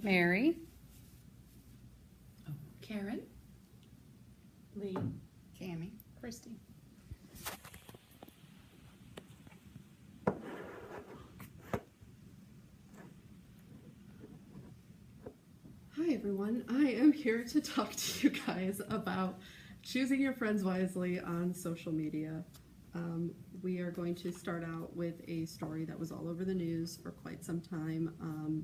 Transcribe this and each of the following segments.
Mary, Karen, Lee, Tammy. Christy. Hi everyone, I am here to talk to you guys about choosing your friends wisely on social media. We are going to start out with a story that was all over the news for quite some time.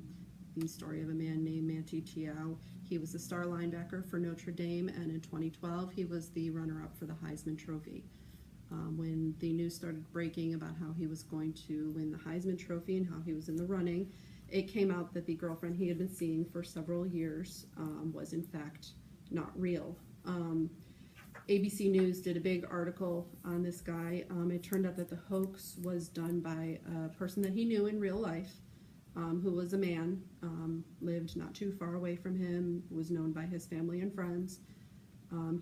The story of a man named Manti Te'o. He was a star linebacker for Notre Dame, and in 2012 he was the runner-up for the Heisman Trophy. When the news started breaking about how he was going to win the Heisman Trophy and how he was in the running, it came out that the girlfriend he had been seeing for several years was in fact not real. ABC News did a big article on this guy. It turned out that the hoax was done by a person that he knew in real life, who was a man, lived not too far away from him, was known by his family and friends.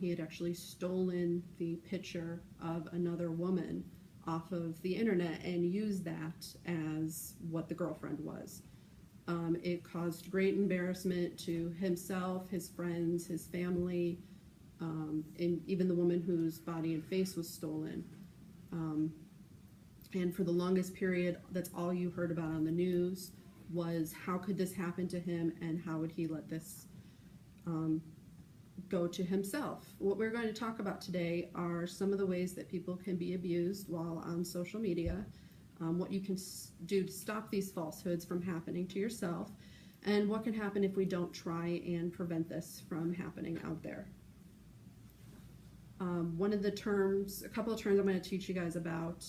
He had actually stolen the picture of another woman off of the internet and used that as what the girlfriend was. It caused great embarrassment to himself, his friends, his family, and even the woman whose body and face was stolen. And for the longest period, that's all you heard about on the news was how could this happen to him and how would he let this go to himself. What we're going to talk about today are some of the ways that people can be abused while on social media, what you can do to stop these falsehoods from happening to yourself, and what can happen if we don't try and prevent this from happening out there. One of the terms, a couple of terms I'm going to teach you guys about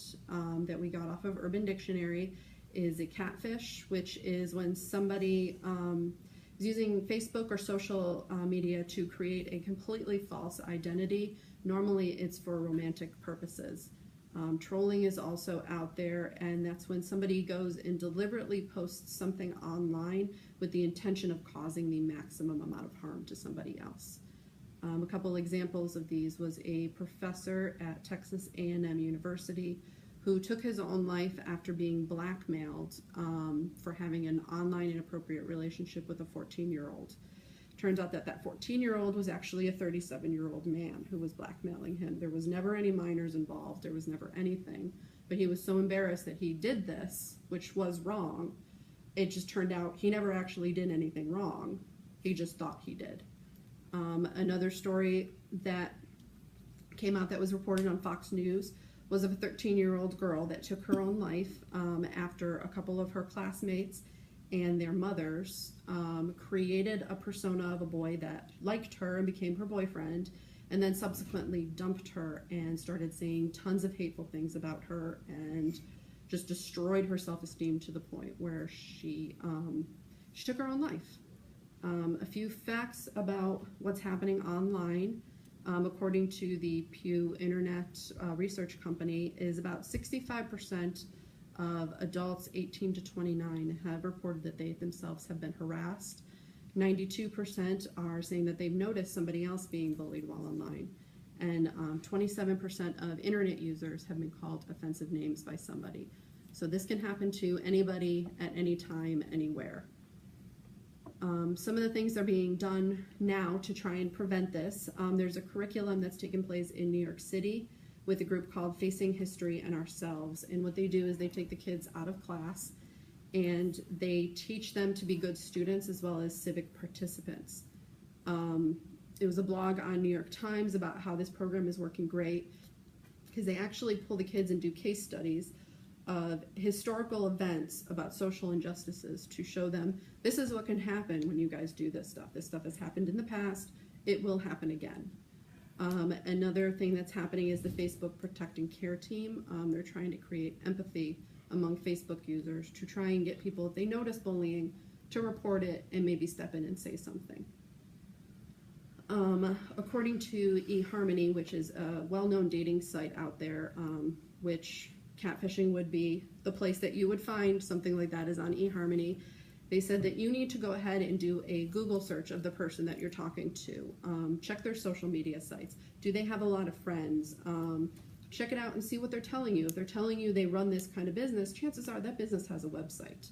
that we got off of Urban Dictionary is a catfish, which is when somebody is using Facebook or social media to create a completely false identity. Normally it's for romantic purposes. Trolling is also out there, and that's when somebody goes and deliberately posts something online with the intention of causing the maximum amount of harm to somebody else. A couple examples of these was a professor at Texas A&M University who took his own life after being blackmailed for having an online inappropriate relationship with a 14-year-old. Turns out that that 14-year-old was actually a 37-year-old man who was blackmailing him. There was never any minors involved. There was never anything. But he was so embarrassed that he did this, which was wrong. It just turned out he never actually did anything wrong. He just thought he did. Another story that came out that was reported on Fox News was of a 13-year-old girl that took her own life after a couple of her classmates and their mothers created a persona of a boy that liked her and became her boyfriend, and then subsequently dumped her and started saying tons of hateful things about her and just destroyed her self-esteem to the point where she took her own life. A few facts about what's happening online, according to the Pew Internet Research Company, is about 65% of adults 18 to 29 have reported that they themselves have been harassed. 92% are saying that they've noticed somebody else being bullied while online. And 27% of internet users have been called offensive names by somebody. So this can happen to anybody at any time, anywhere. Some of the things that are being done now to try and prevent this. There's a curriculum that's taken place in New York City with a group called Facing History and Ourselves. And what they do is they take the kids out of class and they teach them to be good students as well as civic participants. It was a blog on New York Times about how this program is working great because they actually pull the kids and do case studies of historical events about social injustices to show them this is what can happen when you guys do this stuff. This stuff has happened in the past. It will happen again. Another thing that's happening is the Facebook Protect and Care team. They're trying to create empathy among Facebook users to try and get people, if they notice bullying, to report it and maybe step in and say something. According to eHarmony, which is a well-known dating site out there, which catfishing would be the place that you would find something like that is on eHarmony. They said that you need to go ahead and do a Google search of the person that you're talking to. Check their social media sites. Do they have a lot of friends? Check it out and see what they're telling you. If they're telling you they run this kind of business, chances are that business has a website.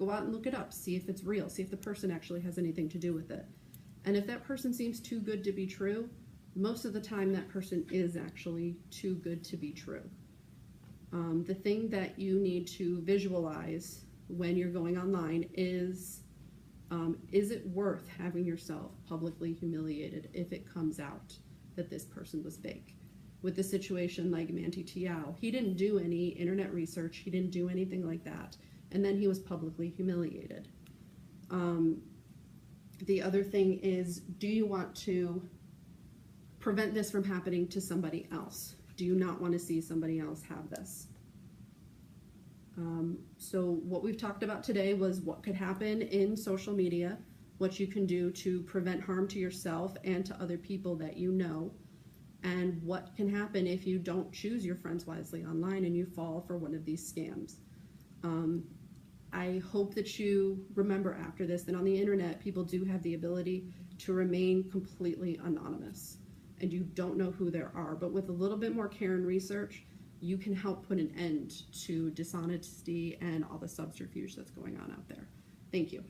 go out and look it up, see if it's real, see if the person actually has anything to do with it. And if that person seems too good to be true, most of the time that person is actually too good to be true. The thing that you need to visualize when you're going online is it worth having yourself publicly humiliated if it comes out that this person was fake? With the situation like Manti Te'o, he didn't do any internet research, he didn't do anything like that, and then he was publicly humiliated. The other thing is, do you want to prevent this from happening to somebody else? Do you not want to see somebody else have this? So what we've talked about today was what could happen in social media, what you can do to prevent harm to yourself and to other people that you know, and what can happen if you don't choose your friends wisely online and you fall for one of these scams. I hope that you remember after this that on the internet, people do have the ability to remain completely anonymous, and you don't know who they are. But with a little bit more care and research, you can help put an end to dishonesty and all the subterfuge that's going on out there. Thank you.